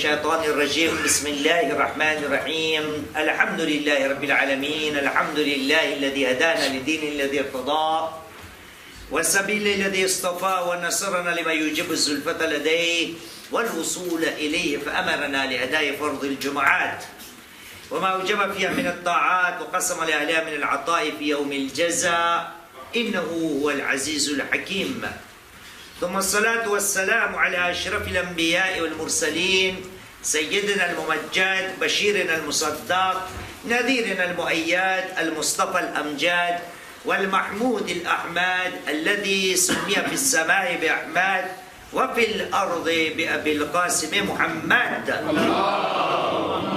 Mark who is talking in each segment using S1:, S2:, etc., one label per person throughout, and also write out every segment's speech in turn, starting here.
S1: الشيطان الرجيم بسم الله الرحمن الرحيم الحمد لله رب العالمين الحمد لله الذي هدانا لدين الذي ارتضاه والسبيل الذي اصطفى ونصرنا لما يجب الزلفة لديه والوصول إليه فأمرنا لأداء فرض الجمعات وما أوجب فيها من الطاعات وقسم لأهلها من العطاء في يوم الجزاء إنه هو العزيز الحكيم. ثم الصلاة والسلام على أشرف الأنبياء والمرسلين سيدنا الممجد بشيرنا المصدق نذيرنا المؤيد المصطفى الأمجاد والمحمود الأحمد الذي سمي في السماء بأحمد وفي الأرض بأبي القاسم محمد. اللهم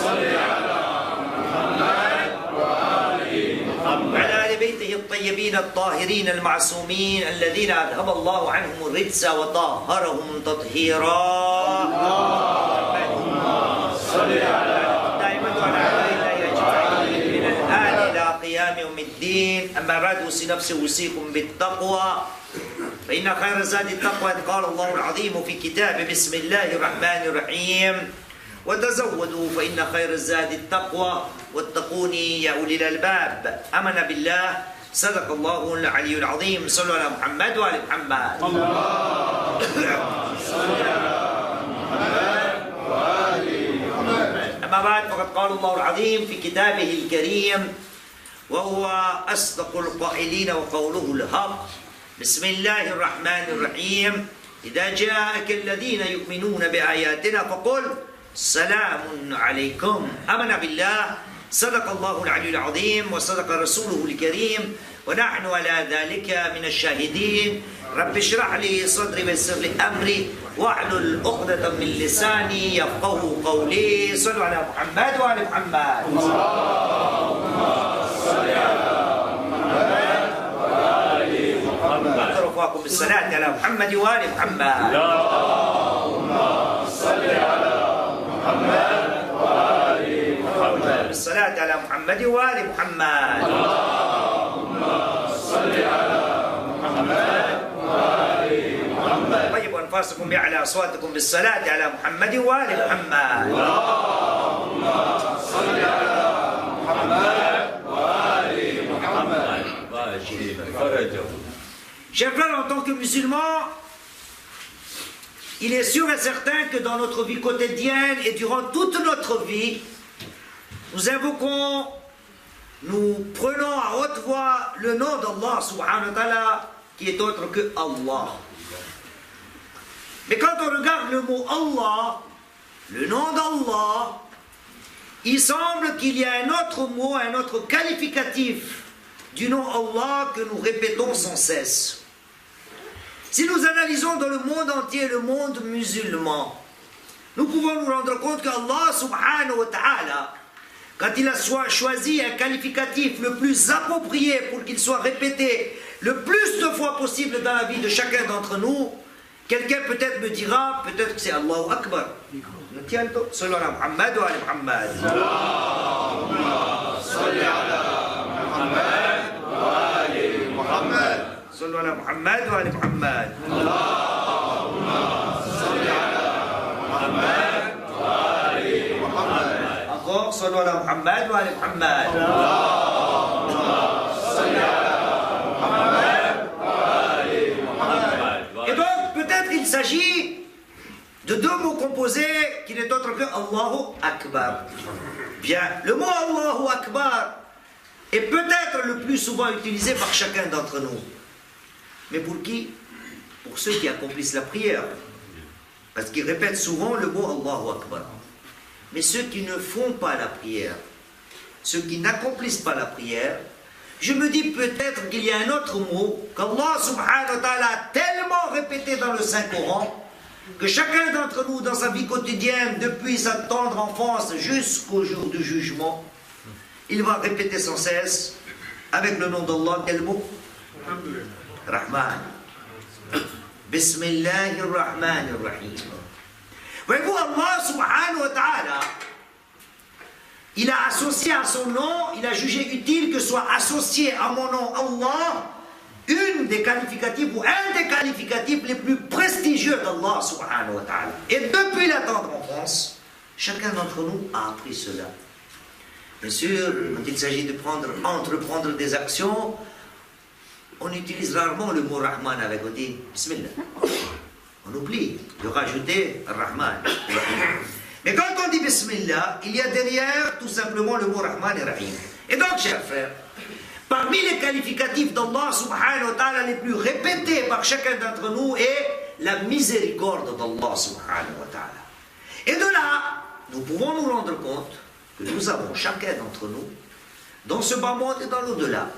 S1: صل على محمد وآل محمد وعلى آل بيته الطيبين الطاهرين المعصومين الذين أذهب الله عنهم الرجس وطهرهم تطهيرا. اللهم صل على دائما وعلى آله أجمعين من الآن إلى قيام يوم الدين. أما بعد أوصي نفسي أوصيكم بالتقوى فإن خير الزاد التقوى قال الله العظيم في كتابه بسم الله الرحمن الرحيم وتزودوا فإن خير الزاد التقوى واتقوني يا أولي الألباب. آمنا بالله صدق الله العلي العظيم. صلوا على محمد وآل محمد. اللهم صل على محمد وآل محمد. أما بعد فقد قال الله العظيم في كتابه الكريم وهو أصدق القائلين وقوله الحق بسم الله الرحمن الرحيم إذا جاءك الذين يؤمنون بآياتنا فقل سلام عليكم. آمنا بالله صدق الله العلي العظيم وصدق رسوله الكريم ونحن على ذلك من الشاهدين. رب اشرح لي صدري ويسر لي أمري واحلل عقدة من لساني يفقهوا قولي. صلوا على محمد وآل محمد. اللهم صل على محمد وآل محمد. رفاقكم بالصلاة على محمد وآل محمد. اللهم صل على محمد وآل محمد. بالصلاة على محمد وآل محمد. اللهم صل على محمد وآل محمد. طيبوا أنفاسكم بأعلى أصواتكم بالصلاة على محمد وآل محمد. اللهم صل على محمد وآل محمد. Chers frères, en tant que musulmans, il est sûr et certain que dans notre vie quotidienne et durant toute notre vie, nous invoquons, nous prenons à haute voix le nom d'Allah subhanahu wa ta'ala qui est autre que Allah. Mais quand on regarde le mot Allah, le nom d'Allah, il semble qu'il y a un autre mot, un autre qualificatif du nom Allah que nous répétons sans cesse. Si nous analysons dans le monde entier le monde musulman, nous pouvons nous rendre compte qu'Allah subhanahu wa ta'ala, quand il a choisi un qualificatif le plus approprié pour qu'il soit répété le plus de fois possible dans la vie de chacun d'entre nous, quelqu'un peut-être me dira, peut-être que c'est Allahu Akbar. Sallallahu ala Muhammad wa ala Muhammad. Allahumma salli ala Muhammad wa ala Muhammad. Sallu ala Muhammad wa ala Muhammad. Allahumma salli ala Muhammad wa ala Muhammad. Encore, sallu ala Muhammad wa ala Muhammad. Allahumma salli ala Muhammad wa ala Muhammad. Et donc, peut-être il s'agit de deux mots composés qui n'est autre que Allahu Akbar. Bien, le mot Allahu Akbar est peut-être le plus souvent utilisé par chacun d'entre nous. Mais pour qui? Pour ceux qui accomplissent la prière. Parce qu'ils répètent souvent le mot Allahu Akbar. Mais ceux qui ne font pas la prière, ceux qui n'accomplissent pas la prière, je me dis peut-être qu'il y a un autre mot qu'Allah subhanahu wa ta'ala a tellement répété dans le Saint-Coran que chacun d'entre nous dans sa vie quotidienne, depuis sa tendre enfance jusqu'au jour du jugement, il va répéter sans cesse avec le nom d'Allah quel mot? Rahman. Bismillahirrahmanirrahim. Voyez-vous, Allah subhanahu wa ta'ala, il a associé à son nom, il a jugé utile que soit associé à mon nom Allah une des qualificatifs ou un des qualificatifs les plus prestigieux religieux d'Allah subhanahu wa ta'ala. Et depuis la tendre enfance, chacun d'entre nous a appris cela. Bien sûr, quand il s'agit de entreprendre des actions, on utilise rarement le mot Rahman avec, on dit Bismillah. On oublie de rajouter Rahman. Mais quand on dit Bismillah, il y a derrière tout simplement le mot Rahman et Rahim. Et donc, chers frères, parmi les qualificatifs d'Allah subhanahu wa ta'ala les plus répétés par chacun d'entre nous est la miséricorde d'Allah subhanahu wa ta'ala. Et de là, nous pouvons nous rendre compte que nous avons, chacun d'entre nous, dans ce bas monde et dans l'au-delà,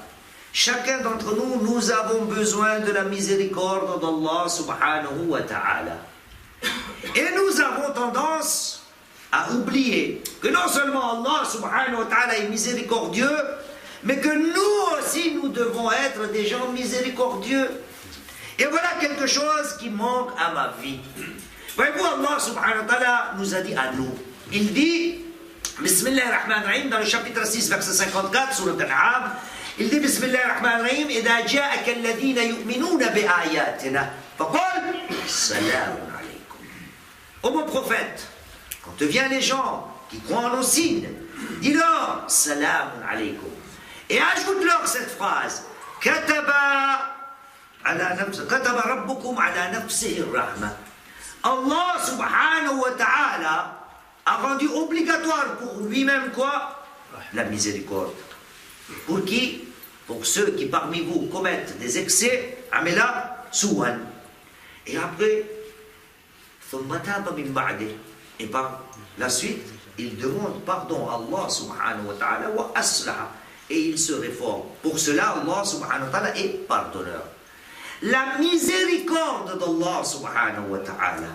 S1: chacun d'entre nous, nous avons besoin de la miséricorde d'Allah subhanahu wa ta'ala. Et nous avons tendance à oublier que non seulement Allah subhanahu wa ta'ala est miséricordieux, mais que nous aussi nous devons être des gens miséricordieux. Et voilà quelque chose qui manque à ma vie. Voyez-vous, Allah subhanahu wa ta'ala nous a dit à nous. Il dit, Bismillah ar-Rahman ar-Rahim, dans le chapitre 6, verset 54, sur le An'am, il dit, Bismillah ar-Rahman ar-Rahim, إِذَا جَاءَكَ الَّذِينَ يُؤْمِنُونَ بِآيَاتِنَا فَقُلْ سَلَامٌ عَلَيْكُمْ. Ô mon prophète, quand te viennent les gens qui croient en nos signes, dis-leur, Salamun alaykum. Et ajoute-leur cette phrase, Kataba rabbukum ala nafsihi ar-rahma. Allah subhanahu wa ta'ala a rendu obligatoire pour lui-même quoi? La miséricorde. Pour qui? Pour ceux qui parmi vous commettent des excès, amela suwan. Et après, thumma taba min ba'dih. Et par la suite, il demande pardon à Allah subhanahu wa ta'ala wa aslaha. Et il se réforme. Pour cela, Allah subhanahu wa ta'ala est pardonneur. La miséricorde d'Allah subhanahu wa ta'ala.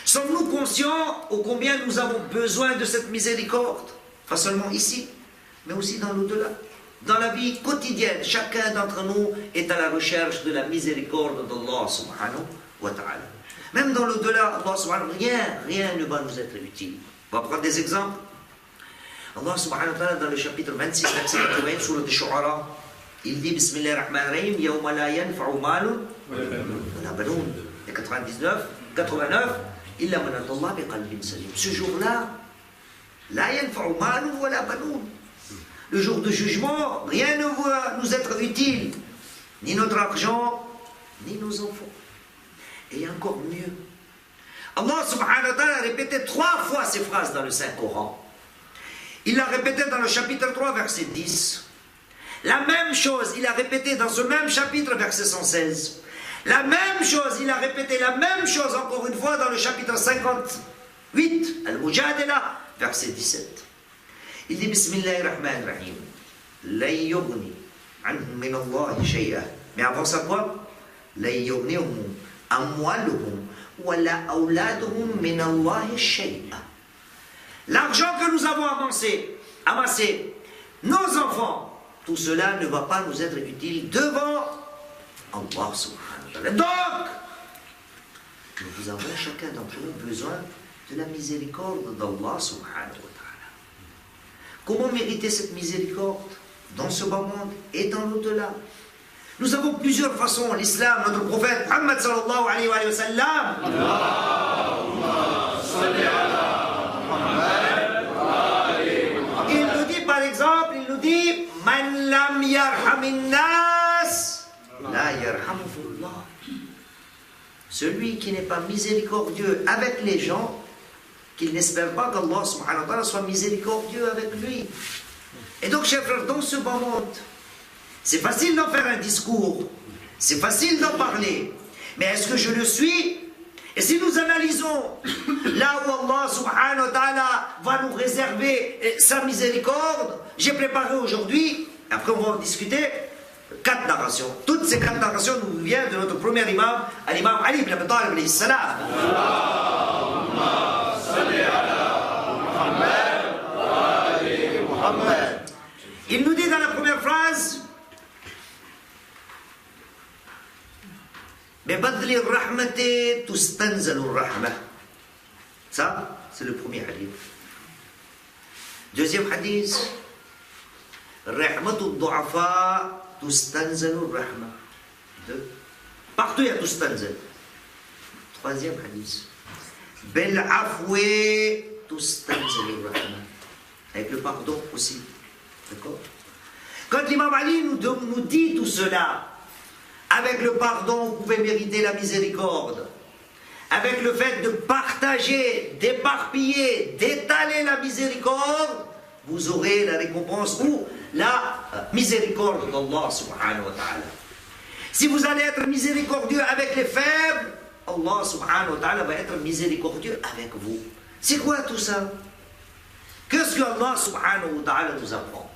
S1: Sommes-nous conscients ô combien nous avons besoin de cette miséricorde? Pas seulement ici, mais aussi dans l'au-delà. Dans la vie quotidienne, chacun d'entre nous est à la recherche de la miséricorde d'Allah subhanahu wa ta'ala. Même dans l'au-delà, Allah subhanahu wa ta'ala, rien ne va nous être utile. On va prendre des exemples. Allah subhanahu wa ta'ala, dans le chapitre 26, verset 80, sur le Shu'ara, il dit Bismillah ar-Rahman ar-Rahim, Yawma la yanfa'u malun wala banoun. Et 89, Illa man atallah bi qalbin salim. Ce jour-là, la yanfa'u malun wala banoun. Le jour de jugement, rien ne va nous être utile, ni notre argent, ni nos enfants. Et encore mieux, Allah subhanahu wa ta'ala a répété 3 fois ces phrases dans le Saint-Coran. Il l'a répété dans le chapitre 3, verset 10. La même chose, il a répété dans ce même chapitre, verset 116. La même chose, il a répété la même chose encore une fois dans le chapitre 58, Al-Mujadila, verset 17. Il dit Bismillahirrahmanirrahim. La yughni anhum min Allah shay'a. Mais avant ça quoi? La yughnihum amwaluhum wa la awladuhum min Allah shay'a. L'argent que nous avons amassé, nos enfants, tout cela ne va pas nous être utile devant Allah subhanahu wa ta'ala. Donc, nous avons chacun d'entre nous besoin de la miséricorde d'Allah subhanahu wa ta'ala. Comment mériter cette miséricorde dans ce bas monde et dans l'au-delà? Nous avons plusieurs façons. L'islam, notre prophète Muhammad sallallahu alayhi wa sallam, il nous dit par exemple, il nous dit Man lam yarhamin nas la yarhamullah. Celui qui n'est pas miséricordieux avec les gens, qu'il n'espère pas qu'Allah subhanahu wa ta'ala soit miséricordieux avec lui. Et donc, chers frères, dans ce bas monde, c'est facile d'en faire un discours, c'est facile d'en parler, mais est-ce que je le suis? Et si nous analysons là où Allah subhanahu wa ta'ala va nous réserver sa miséricorde, j'ai préparé aujourd'hui, après on va en discuter, 4 narrations. Toutes ces 4 narrations nous viennent de notre premier imam, l'imam Ali ibn Abi Talib alayhi salam. Il nous dit dans la première phrase ça, c'est le premier hadith. Deuxième hadith, partout il y a tustanzal. Troisième hadith. Bel afoué tustanzilur rahma. Avec le pardon aussi. D'accord? Quand l'imam Ali nous dit tout cela, avec le pardon, vous pouvez mériter la miséricorde. Avec le fait de partager, d'éparpiller, d'étaler la miséricorde, vous aurez la récompense ou la miséricorde d'Allah subhanahu wa ta'ala. Si vous allez être miséricordieux avec les faibles, Allah subhanahu wa ta'ala va être miséricordieux avec vous. C'est quoi tout ça? Qu'est-ce que Allah subhanahu wa ta'ala nous apprend?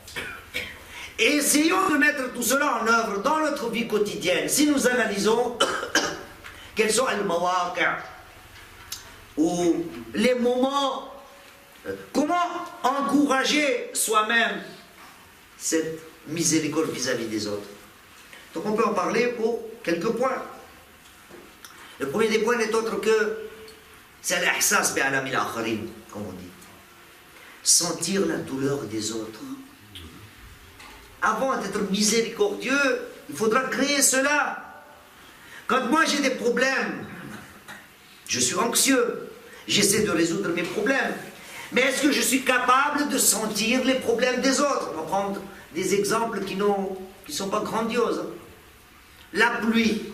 S1: Et essayons de mettre tout cela en œuvre dans notre vie quotidienne. Si nous analysons quels sont les mawaqi' ou les moments, comment encourager soi-même cette miséricorde vis-à-vis des autres. Donc on peut en parler pour quelques points. Le premier des points n'est autre que c'est l'ihsas bi'alam al-akharin, comme on dit. Sentir la douleur des autres. Avant d'être miséricordieux, il faudra créer cela. Quand moi j'ai des problèmes, je suis anxieux, j'essaie de résoudre mes problèmes. Mais est-ce que je suis capable de sentir les problèmes des autres? On va prendre des exemples qui ne sont pas grandioses. La pluie.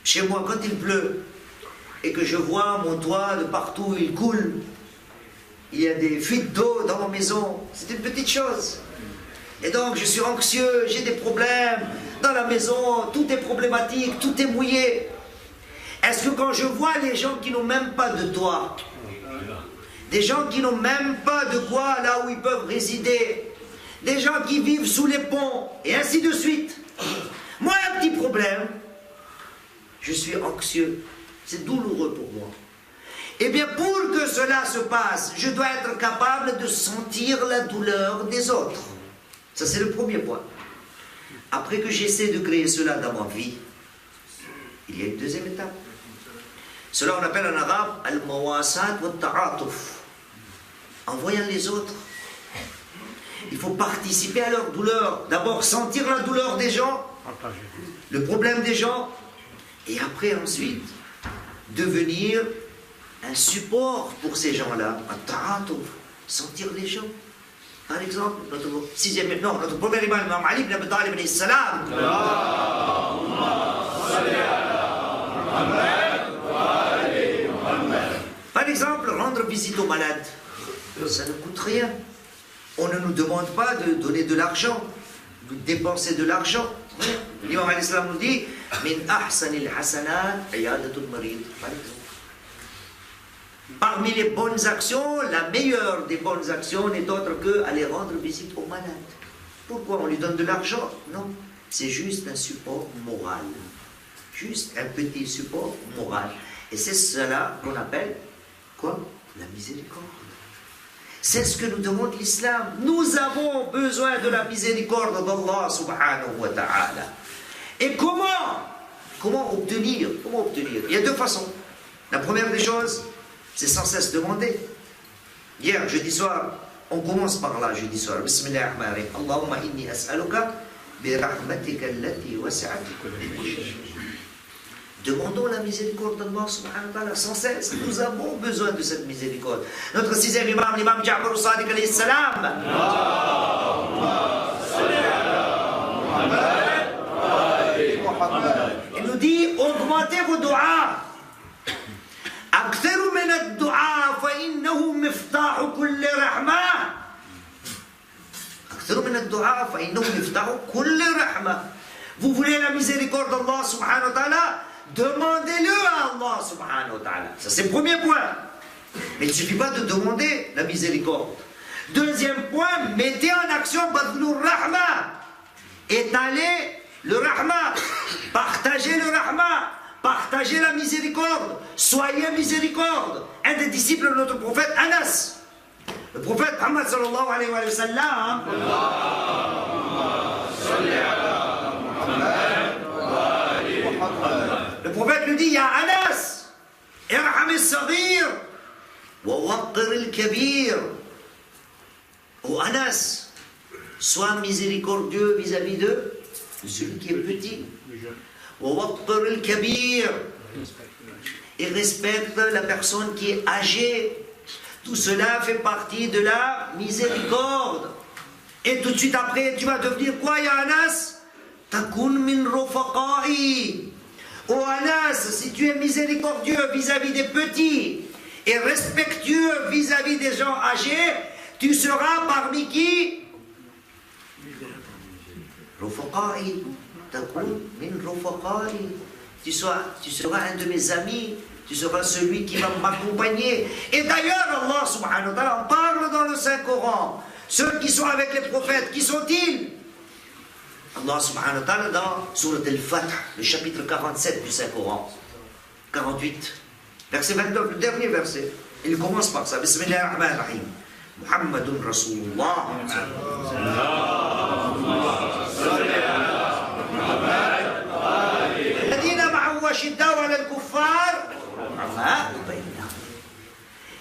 S1: Chez moi, quand il pleut, et que je vois mon toit de partout, il coule, il y a des fuites d'eau dans ma maison, c'est une petite chose. Et donc je suis anxieux, j'ai des problèmes dans la maison, tout est problématique, tout est mouillé. Est-ce que quand je vois les gens qui n'ont même pas de toit, des gens qui n'ont même pas de quoi là où ils peuvent résider, des gens qui vivent sous les ponts, et ainsi de suite, moi un petit problème, je suis anxieux, c'est douloureux pour moi. Eh bien pour que cela se passe, je dois être capable de sentir la douleur des autres. Ça c'est le premier point. Après que j'essaie de créer cela dans ma vie, il y a une deuxième étape. Cela on appelle en arabe al-mawasat wa ta'atuf. En voyant les autres, il faut participer à leur douleur. D'abord sentir la douleur des gens, le problème des gens, et après ensuite devenir un support pour ces gens-là. Ta'atuf, sentir les gens. Par exemple, notre premier imam, l'imam Ali ibn Abi Talib alayhi salam. Par exemple, rendre visite aux malades, ça ne coûte rien. On ne nous demande pas de donner de l'argent, de dépenser de l'argent. L'imam alayhi salam nous dit min ahsanil hasanat iyadatul marid. Par exemple. Parmi les bonnes actions, la meilleure des bonnes actions n'est autre que aller rendre visite aux malades. Pourquoi on lui donne de l'argent? Non, c'est juste un support moral. Juste un petit support moral. Et c'est cela qu'on appelle, quoi? La miséricorde. C'est ce que nous demande l'islam. Nous avons besoin de la miséricorde d'Allah subhanahu wa ta'ala. Et comment obtenir? Il y a deux façons. La première des choses, c'est sans cesse demander. Hier, jeudi soir, on commence par là, jeudi soir. Bismillahirrahmanirrahim. Allahumma inni as'aluka bi rahmatika allati wasi'at kulli shay. Demandons la miséricorde d'Allah subhanahu wa ta'ala sans cesse. Nous avons besoin de cette miséricorde. Notre sixième imam, l'imam Ja'far as-Sadiq alayhi salam. Il nous dit, augmentez vos du'as. أكثر من الدعاء فإنه مفتاح كل رحمة. أكثر من الدعاء فإنه مفتاح كل رحمة. Vous voulez la miséricorde d'Allah subhanahu wa ta'ala? Demandez-le à Allah subhanahu wa ta'ala. Ça c'est le premier point. Mais il ne suffit pas de demander la miséricorde. Deuxième point, mettez en action badlur rahma. Étalez le rahma. Partagez le rahma. Partagez la miséricorde, soyez miséricorde. Un des disciples de notre prophète Anas, le prophète Muhammad sallallahu alayhi wa sallam, le prophète lui dit, Ya Anas, irham al-saghir wa waqqir al-kabir. Oh Anas, sois miséricordieux vis-à-vis de celui qui est petit. ووقر الكبير Il respecte la personne qui est âgée. Tout cela fait partie de la miséricorde. Et tout de suite après, tu vas devenir quoi, ya Anas? Takun min rufaqai. Oh Anas, si tu es miséricordieux vis-à-vis des petits et respectueux vis-à-vis des gens âgés, tu seras parmi qui? Rufaqai. Takun min rufaqai. Tu seras un de mes amis. Tu seras celui qui va m'accompagner. Et d'ailleurs, Allah subhanahu wa ta'ala en parle dans le Saint-Coran. Ceux qui sont avec les prophètes, qui sont-ils? Allah subhanahu wa ta'ala dans Surat al-Fath, le chapitre 47 du Saint-Coran. 48. Verset 29, le dernier verset. Il commence par ça. Bismillahirrahmanirrahim. Muhammadun Rasulullah.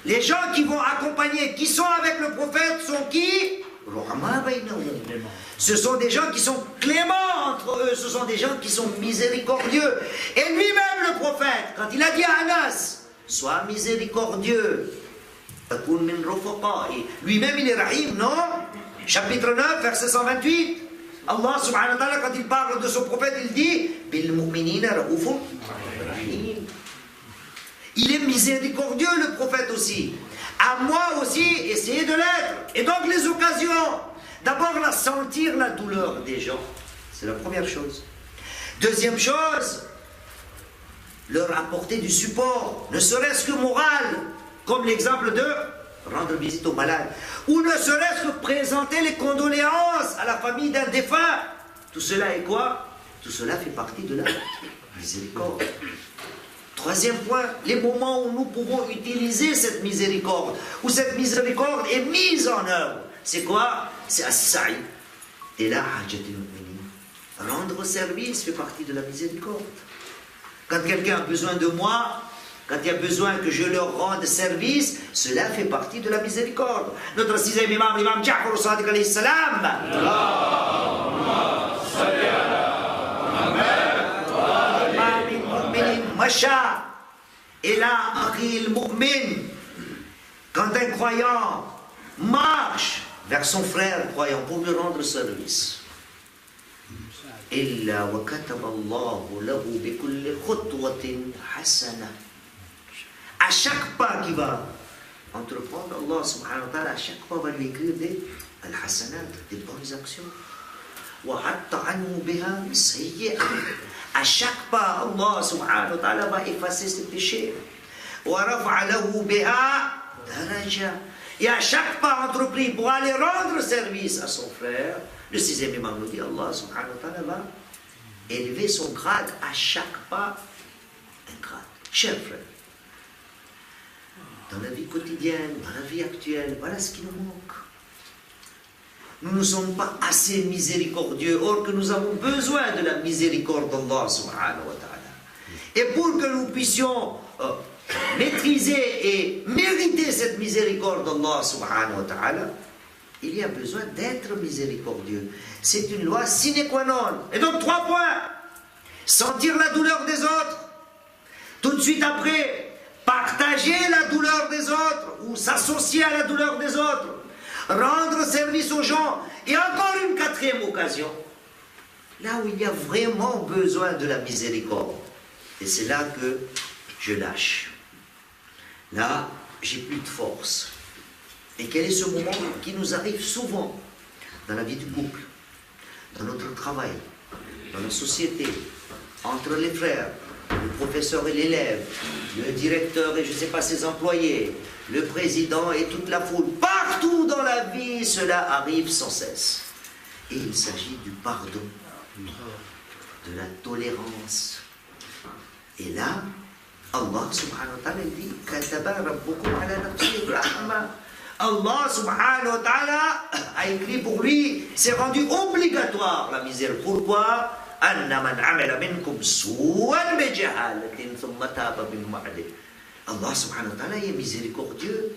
S1: Les gens qui vont accompagner, qui sont avec le prophète, sont qui? Ce sont des gens qui sont cléments entre eux, ce sont des gens qui sont miséricordieux. Et lui-même, le prophète, quand il a dit à Anas, sois miséricordieux, lui-même il est rahim, non? Chapitre 9, verset 128. Allah subhanahu wa ta'ala, quand il parle de son prophète, il dit Bil mu'minina raoufun rahim. Il est miséricordieux, le prophète aussi. À moi aussi, essayez de l'être. Et donc les occasions, d'abord sentir la douleur des gens. C'est la première chose. Deuxième chose, leur apporter du support, ne serait-ce que moral, comme l'exemple de rendre visite aux malades, ou ne serait-ce que présenter les condoléances à la famille d'un défunt. Tout cela est quoi? Tout cela fait partie de la miséricorde. Troisième point, les moments où nous pouvons utiliser cette miséricorde, où cette miséricorde est mise en œuvre. C'est quoi? C'est as-sa'i. Et là, rendre service fait partie de la miséricorde. Quand quelqu'un a besoin de moi, quand il y a besoin que je leur rende service, cela fait partie de la miséricorde. Notre sixième imam, l'imam Ja'far al-Sadiq alayhi salam. Et là, quand un croyant marche vers son frère croyant pour lui rendre service, à chaque pas qu'il va entreprendre, Allah subhanahu wa ta'ala, à chaque fois va lui écrire des al-hasanat, des bonnes actions. À chaque pas, Allah subhanahu wa ta'ala va effacer ses péchés. Et à chaque pas entrepris pour aller rendre service à son frère, le sixième imam nous dit, Allah subhanahu wa ta'ala va élever son grade à chaque pas, un grade. Chers frères, dans la vie quotidienne, dans la vie actuelle, voilà ce qui nous manque. Nous ne sommes pas assez miséricordieux, or que nous avons besoin de la miséricorde d'Allah subhanahu wa ta'ala. Et pour que nous puissions maîtriser et mériter cette miséricorde d'Allah subhanahu wa ta'ala, il y a besoin d'être miséricordieux. C'est une loi sine qua non. Et donc 3 points. Sentir la douleur des autres. Tout de suite après, partager la douleur des autres ou s'associer à la douleur des autres. Rendre service aux gens. Et encore une 4e occasion. Là où il y a vraiment besoin de la miséricorde. Et c'est là que je lâche. Là, j'ai plus de force. Et quel est ce moment qui nous arrive souvent dans la vie du couple, dans notre travail, dans la société, entre les frères, le professeur et l'élève, le directeur et je ne sais pas ses employés, le président et toute la foule. Partout dans la vie, cela arrive sans cesse. Et il s'agit du pardon, de la tolérance. Et là, Allah subhanahu wa ta'ala dit Kataba rabbukum ala nafsihi rahma. Allah subhanahu wa ta'ala a écrit pour lui, c'est rendu obligatoire la misère. Pourquoi? Allah subhanahu wa ta'ala est miséricordieux.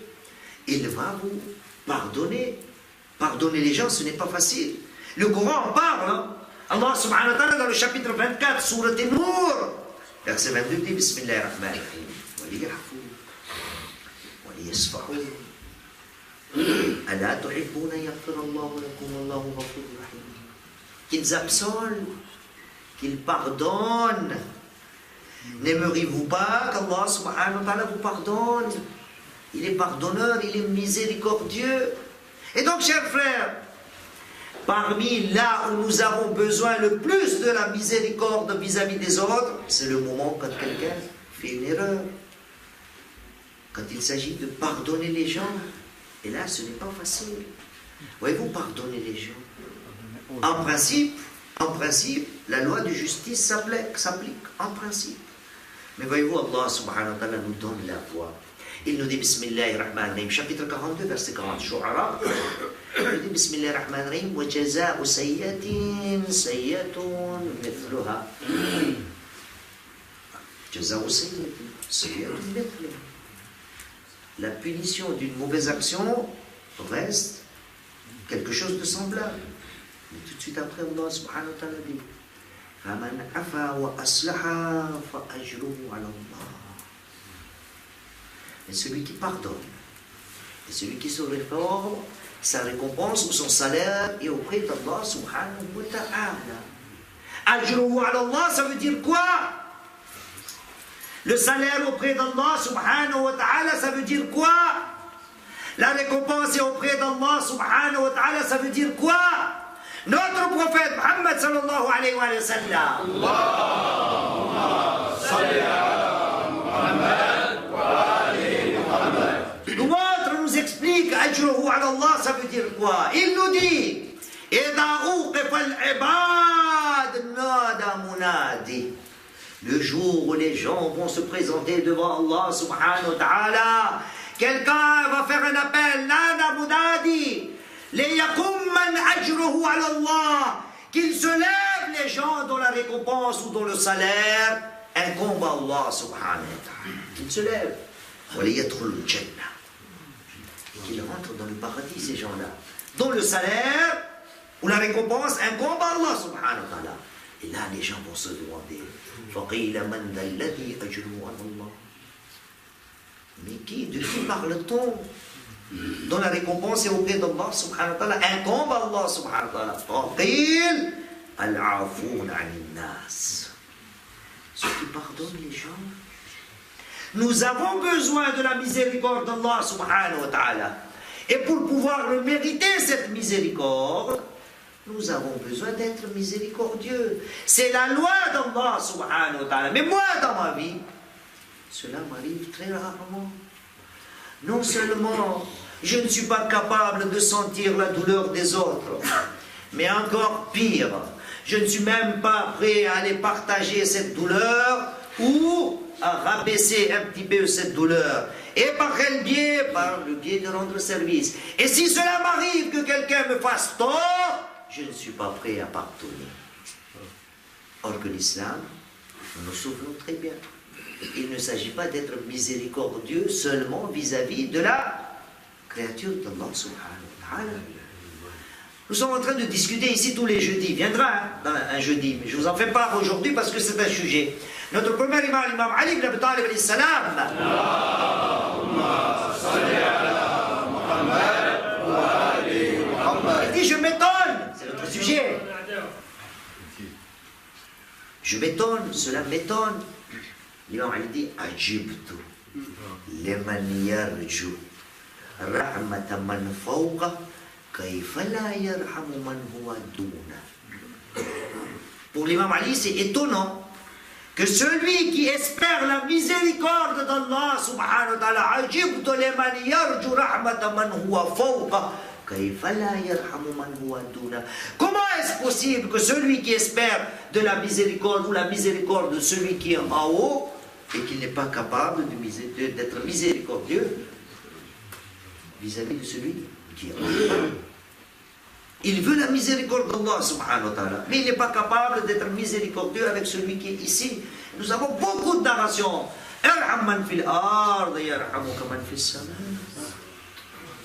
S1: Il va vous pardonner. Pardonner les gens, ce n'est pas facile. Le Coran en parle. Hein? Allah subhanahu wa ta'ala dans le chapitre 24, Surat An-Nur, Verset 22 dit Bismillahirrahmanirrahim. Qu'ils absolvent, qu'ils pardonnent. N'aimeriez-vous pas qu'Allah subhanahu wa ta'ala vous pardonne? Il est pardonneur, il est miséricordieux. Et donc, chers frères, parmi là où nous avons besoin le plus de la miséricorde vis-à-vis des autres, c'est le moment quand quelqu'un fait une erreur. Quand il s'agit de pardonner les gens. Et là, ce n'est pas facile. Voyez-vous, pardonner les gens. En principe, la loi de justice s'applique. En principe. Mais voyez-vous, Allah subhanahu wa ta'ala nous donne la voie. Il nous dit Bismillahirrahmanirrahim, chapitre 42, verset 40, Shu'ara. Il nous dit Bismillahirrahmanirrahim, wa jaza'u sayyatin sayyatun mithluha. Jaza'u sayyatun mithluha. La punition d'une mauvaise action reste quelque chose de semblable. Mais tout de suite après, Allah subhanahu wa ta'ala dit فَمَنْ عَفَا وَأَصْلَحَ فَأَجْرُهُ عَلَى اللَّهِ. Mais celui qui pardonne et celui qui se réforme, sa récompense ou son salaire est auprès d'Allah subhanahu wa ta'ala. Ajruhu ala Allah, ça veut dire quoi? Le salaire auprès d'Allah subhanahu wa ta'ala, ça veut dire quoi? La récompense est auprès d'Allah subhanahu wa ta'ala, ça veut dire quoi? Notre prophète Muhammad sallallahu alayhi wa sallam. Allahumma salli ala Muhammad wa ali Muhammad. L'autre nous explique ajruhu ala Allah, ça veut dire quoi? Il nous dit idha uqifa al-ibad nada munadi. Le jour où les gens vont se présenter devant Allah subhanahu wa ta'ala, quelqu'un va faire un appel, nada munadi. Qu'ils se lèvent les gens dont la récompense ou dont le salaire incombe à Allah subhanahu wa ta'ala. Qu'ils se lèvent. Et qu'ils rentrent dans le paradis, ces gens-là. Dont le salaire ou la récompense incombe à Allah subhanahu wa ta'ala. Et là, les gens vont se demander mais de qui parle-t-on? Dont la récompense est auprès d'Allah subhanahu wa ta'ala, incombe à Allah subhanahu wa ta'ala. Ceux qui pardonnent les gens. Nous avons besoin de la miséricorde d'Allah subhanahu wa ta'ala. Et pour pouvoir le mériter, cette miséricorde, nous avons besoin d'être miséricordieux. C'est la loi d'Allah subhanahu wa ta'ala. Mais moi, dans ma vie, cela m'arrive très rarement. Non seulement je ne suis pas capable de sentir la douleur des autres, mais encore pire, je ne suis même pas prêt à aller partager cette douleur ou à rabaisser un petit peu cette douleur. Et par quel biais? Par le biais de rendre service. Et si cela m'arrive que quelqu'un me fasse tort, je ne suis pas prêt à pardonner. Or que l'islam, nous souvenons très bien. Il ne s'agit pas d'être miséricordieux seulement vis-à-vis de la créature d'Allah subhanahu wa ta'ala. Nous sommes en train de discuter ici tous les jeudis. Viendra un jeudi, mais je vous en fais part aujourd'hui parce que c'est un sujet. Notre premier imam, l'imam Ali ibn Abi Talib alayhi salam. Il dit, je m'étonne. C'est notre sujet. Je m'étonne, cela m'étonne. L'imam Ali dit ajibtu liman yarju rahmata man fawqa kayfa la yarhamu man huwa duna. Pour l'imam Ali, c'est étonnant que celui qui espère la miséricorde d'Allah subhanahu wa ta'ala, ajibtu liman yarju rahmata man huwa fawqa kayfa la yarhamu man huwa duna. Comment est-ce possible que celui qui espère de la miséricorde ou la miséricorde de celui qui est en haut et qu'il n'est pas capable d'être miséricordieux vis-à-vis de celui qui est en bas? Il veut la miséricorde d'Allah subhanahu wa ta'ala, mais il n'est pas capable d'être miséricordieux avec celui qui est ici. Nous avons beaucoup de narrations.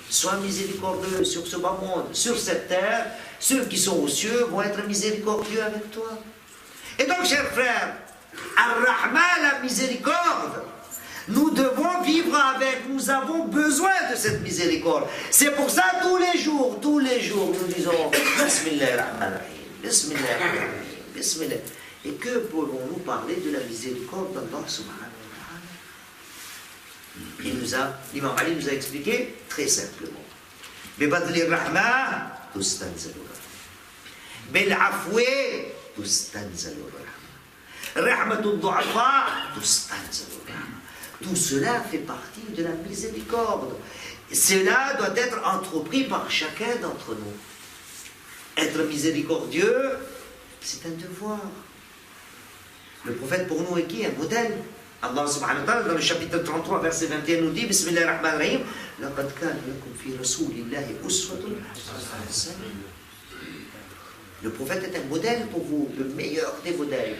S1: Sois miséricordieux sur ce bas monde, sur cette terre. Ceux qui sont aux cieux vont être miséricordieux avec toi. Et donc, chers frères, Ar-Rahman, la miséricorde. Nous devons vivre avec, nous avons besoin de cette miséricorde. C'est pour ça, tous les jours, nous disons Bismillahirrahmanirrahim, Bismillahirrahmanirrahim, Bismillah. Et que pouvons-nous parler de la miséricorde d'Allah subhanahu wa ta'ala? L'imam Ali nous a expliqué très simplement. Bibadli rahma tustanzalu rahma. Bil afwi tustanzalu rahma. Rahmatul du'afa tustanzalu rahma. Tout cela fait partie de la miséricorde. Cela doit être entrepris par chacun d'entre nous. Être miséricordieux, c'est un devoir. Le prophète pour nous est qui? Un modèle. Allah subhanahu wa ta'ala dans le chapitre 33 verset 21 nous dit Bismillahirrahmanirrahim Laqad kana lakum fi rasulillahi uswatun hasanah. Le prophète est un modèle pour vous, le meilleur des modèles.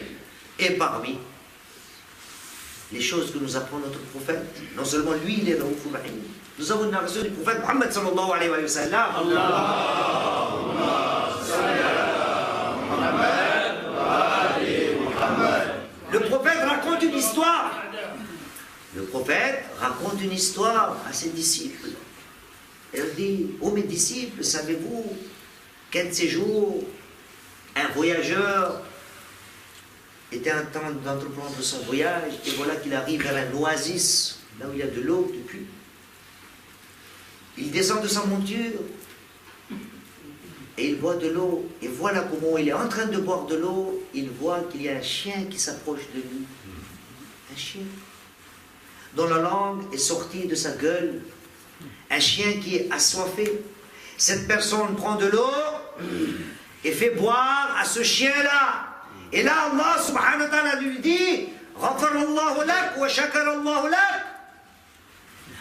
S1: Et parmi les choses que nous apprend notre prophète, non seulement lui il est Raouf Rahim, nous avons une narration du prophète Muhammad sallallahu alayhi wa sallam. Allahumma salli ala Muhammad wa ali Muhammad. Le prophète raconte une histoire. Le prophète raconte une histoire à ses disciples. Il dit, ô mes disciples, savez-vous qu'un de ces jours, un voyageur était en train d'entreprendre son voyage, et voilà qu'il arrive vers un oasis, là où il y a de l'eau depuis. Il descend de sa monture, et il boit de l'eau, et voilà comment il est en train de boire de l'eau, il voit qu'il y a un chien qui s'approche de lui. Un chien dont la langue est sortie de sa gueule, un chien qui est assoiffé. Cette personne prend de l'eau et fait boire à ce chien-là. Et là, Allah subhanahu wa ta'ala lui dit Ghafarallahu lak wa shakarallahu lak.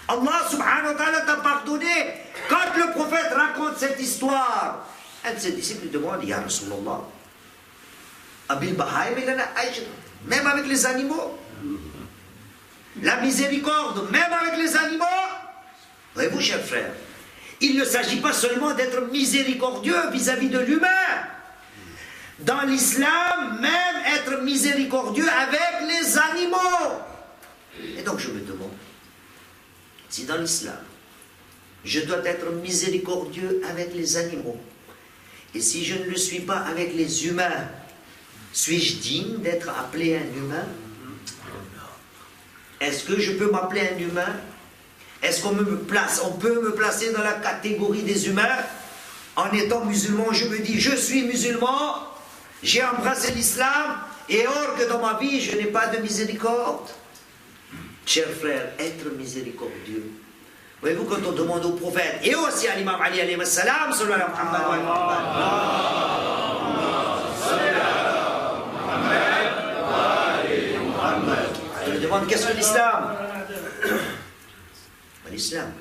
S1: Allah subhanahu wa ta'ala t'a pardonné. Quand le prophète raconte cette histoire, un de ses disciples demande Ya Rasulallah, Abil Bahaim ilana ajr, même avec les animaux, la miséricorde, même avec les animaux. Voyez-vous, chers frères, il ne s'agit pas seulement d'être miséricordieux vis-à-vis de l'humain. Dans l'islam, même être miséricordieux avec les animaux. Et donc je me demande, si dans l'islam, je dois être miséricordieux avec les animaux, et si je ne le suis pas avec les humains, suis-je digne d'être appelé un humain? Est-ce que je peux m'appeler un humain? Est-ce qu'on peut me placer dans la catégorie des humains? En étant musulman, je me dis, je suis musulman, j'ai embrassé l'islam, et or que dans ma vie, je n'ai pas de miséricorde. Chers frères, être miséricordieux. Voyez-vous, quand on demande au prophète, et aussi à l'imam Ali alayhi salam, sallallahu alayhi wa sallam, je lui demande, qu'est-ce que l'islam? L'islam.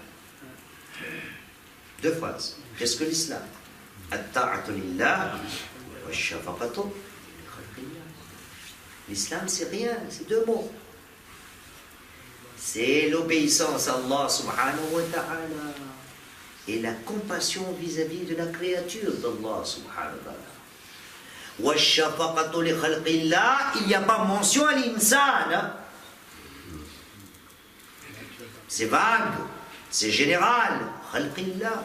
S1: Deux phrases. Qu'est-ce que l'islam? At-ta'atu lillah wa shafaqatu li khalqillah. L'islam, c'est rien, c'est deux mots. C'est l'obéissance à Allah subhanahu wa ta'ala et la compassion vis-à-vis de la créature d'Allah subhanahu wa ta'ala. Wa shafaqatu li khalqillah, il n'y a pas mention à l'insan. C'est vague, c'est général. Khalqillah.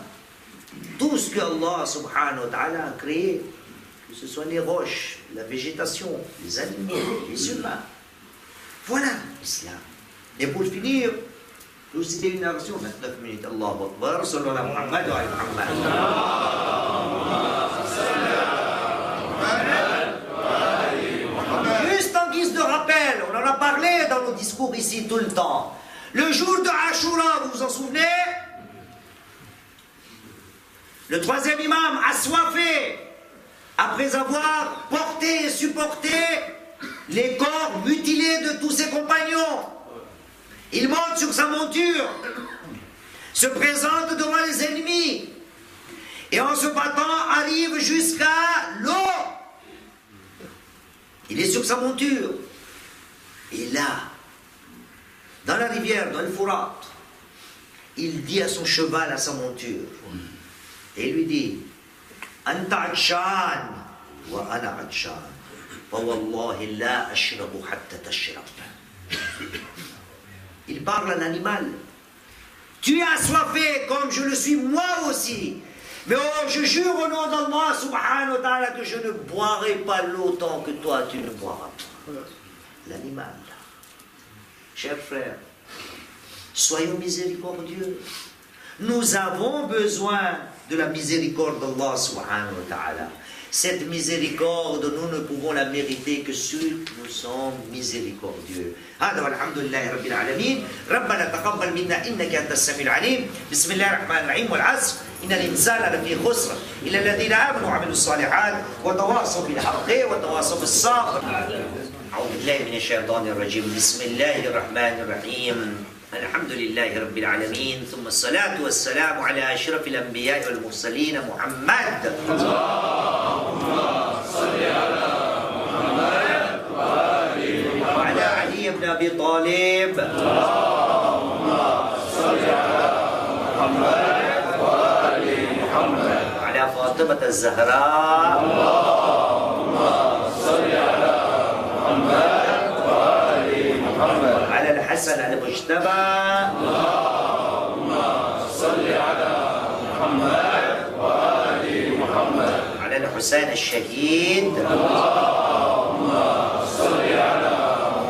S1: Tout ce que Allah subhanahu wa ta'ala a créé, que ce soit les roches, la végétation, les animaux, les humains. Voilà l'islam. Et pour finir, je vais vous citer une narration, 29 minutes. Allahu Akbar, sallallahu alayhi wa Muhammad wa alayhi Muhammad. Juste en guise de rappel, on en a parlé dans nos discours ici tout le temps. Le jour de Ashura, vous vous en souvenez? Le troisième imam, assoiffé, après avoir porté et supporté les corps mutilés de tous ses compagnons, il monte sur sa monture, se présente devant les ennemis, et en se battant arrive jusqu'à l'eau. Il est sur sa monture, et là, dans la rivière, dans le Fourat, il dit à son cheval, à sa monture, et il lui dit Anta atshan wa ana atshan. فوالله لا أشرب حتى تشرب. Il parle à l'animal. Tu es assoiffé comme je le suis moi aussi. Mais oh, je jure au nom d'Allah subhanahu wa ta'ala que je ne boirai pas l'eau tant que toi tu ne boiras pas. L'animal. Chers frères, soyons miséricordieux. Nous avons besoin de la miséricorde d'Allah subhanahu wa ta'ala. Cette miséricorde, nous ne pouvons la mériter que si nous sommes miséricordieux. هذا والحمد لله رب العالمين. ربنا تقبل منا إنك أنت السميع العليم. بسم الله الرحمن الرحيم. والعصر إن الإنسان لفي خسر إلا الذين آمنوا وعملوا الصالحات وتواصوا بالحق وتواصوا بالصبر. أعوذ بالله من الشيطان الرجيم. بسم الله الرحمن الرحيم. الحمد لله رب العالمين. ثم الصلاة والسلام على أشرف الأنبياء والمرسلين محمد. اللهم صل على محمد وعلى علي بن أبي طالب. اللهم صل على محمد وآل محمد. على فاطمة الزهراء. اللهم صل على محمد وآل محمد. على الحسن المجتبى. اللهم صل على محمد وآل محمد. على الحسين الشهيد. اللهم صل على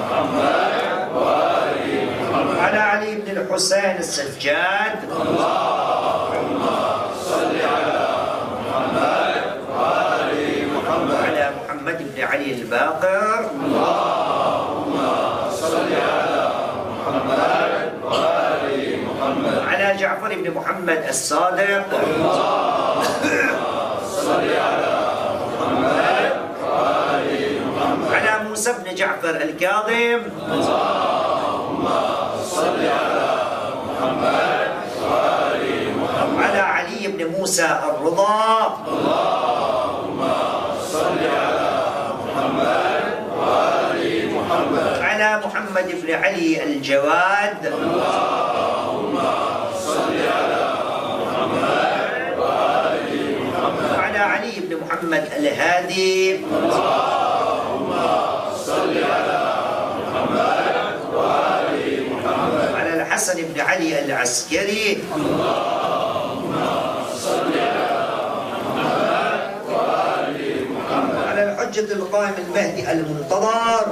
S1: محمد وآل محمد. على علي بن الحسين السجاد. اللهم صل على محمد وآل محمد. على محمد بن علي الباقر. اللهم صل على محمد وآل محمد. على جعفر بن محمد الصادق. اللهم صل على محمد وآل محمد. على موسى بن جعفر الكاظم. اللهم صل على محمد وآل محمد. على علي بن موسى الرضا. اللهم صل على محمد وآل محمد. على محمد بن علي الجواد. اللهم صل على محمد وآل محمد. على علي بن محمد الهادي. اللهم صل على محمد وآل محمد. على الحسن بن علي العسكري. اللهم صل على محمد وآل محمد. على الحجة القائم المهدي المنتظر.